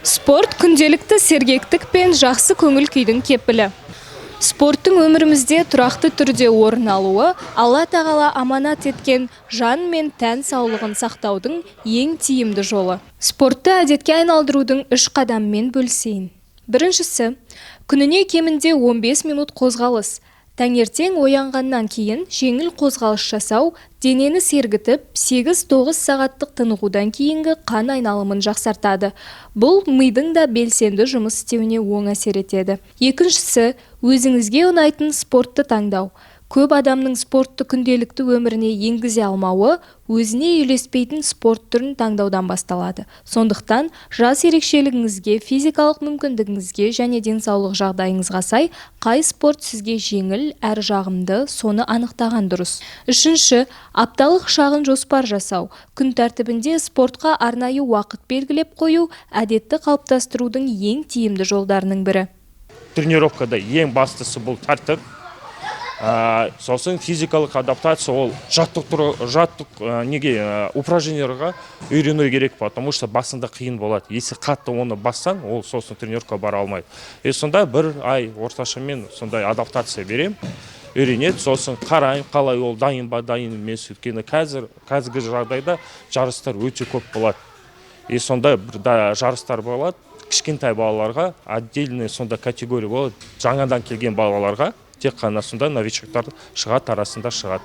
Спорт күнделікті сергектік пен жақсы көңіл күйдің кепілі. Спорттың өмірімізде тұрақты түрде орын алуы, Алла тағала аманат еткен жан мен тән саулығын сақтаудың ең тиімді жолы. Спортты әдетке айналдырудың 3 қадаммен бөлісейін. Біріншісі, күніне кемінде 15 минут қозғалыс. Таңертең оянғаннан кейін жеңіл қозғалыс жасау, денені сергітіп, 8-9 сағаттық тынығудан кейінгі қан айналымын жақсартады. Бұл мидың да белсенді жұмыс істеуіне оң әсер етеді. Екіншісі, өзіңізге ұнайтын спортты таңдау. Көп адамның спортты күнделікті өміріне енгізе алмауы өзіне үйлеспейтін спорт түрін таңдаудан басталады. Сондықтан жас ерекшелігіңізге, физикалық мүмкіндігіңізге және денсаулық жағдайыңызға сай қай спорт сізге жеңіл әрі жағымды, соны анықтаған дұрыс. Үшінші, апталық шағын жоспар жасау. Күн тәртібінде спортқа арнайы уақыт белгілеп қою әдетті қалыптастырудың ең тиімді жолдарының бірі. Тренировкада ең бастысы бұл тәртіп. Сосын физикалық адаптация, ол упражненияларға үйрену керек, потому что басында қиын болады. Если қатты оны бассан, ол сосын тренировка бара алмайды. Сонда бір ай орташамен сондай адаптация берем, үйренеді, сосын қарайым, қалай ол дайын ба, дайын емес. Өйткені қазіргі жағдайда жарыстар өте көп болады. Сонда бір жарыстар болады, кішкентай балаларға отдельный сонда категория болады, жаңадан келген балаларға. Тек қана сонда новичоктар шығады, арасында шығады.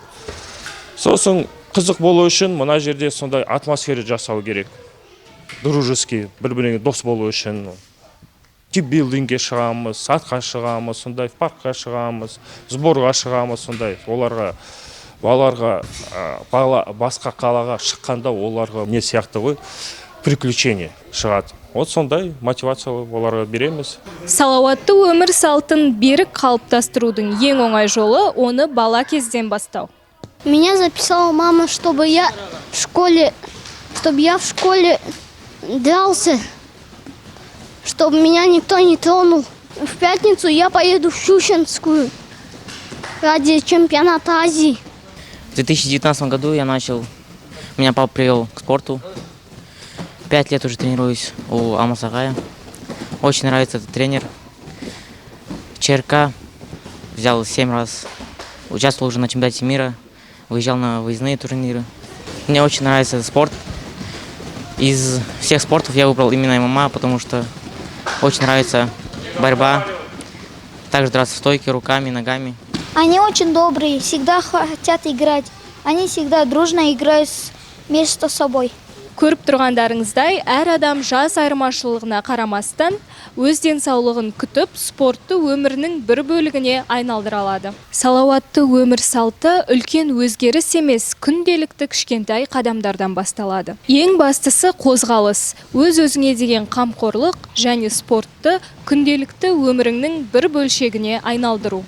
Сосын қызық болу үшін мына жерде сондай атмосфера жасау керек. Дружеский, бір-біріне дос болу үшін. Типбилдингке шығамыз, сатқа шығамыз, сондай паркқа шығамыз, сборға шығамыз, сондай. Балаларға басқа қалаға шыққанда оларға не сияқты ғой, приключение шығады. Сондай мотивация оларға береміз. Салауатты өмір салтын берік қалыптастырудың ең оңай жолы оны бала кезден бастау. Меня записала мама, чтобы я в школе дрался, чтобы меня никто не тронул. В пятницу я поеду в Щучинскую ради чемпионата Азии. В 2019 году меня папа привел к спорту. 5 лет уже тренируюсь у Алмаз Агая. Очень нравится этот тренер. ЧРК взял 7 раз. Участвовал уже на чемпионате мира. Выезжал на выездные турниры. Мне очень нравится этот спорт. Из всех спортов я выбрал именно ММА, потому что очень нравится борьба. Также драться в стойке руками, ногами. Они очень добрые, всегда хотят играть. Они всегда дружно играют между собой. Көріп тұрғандарыңыздай, әр адам жас айырмашылығына қарамастан, өз денсаулығын күтіп, спортты өмірінің бір бөлігіне айналдыра алады. Салауатты өмір салты үлкен өзгеріс емес, күнделікті кішкентай қадамдардан басталады. Ең бастысы қозғалыс, өз-өзіңе деген қамқорлық және спортты күнделікті өміріңнің бір бөлшегіне айналдыру.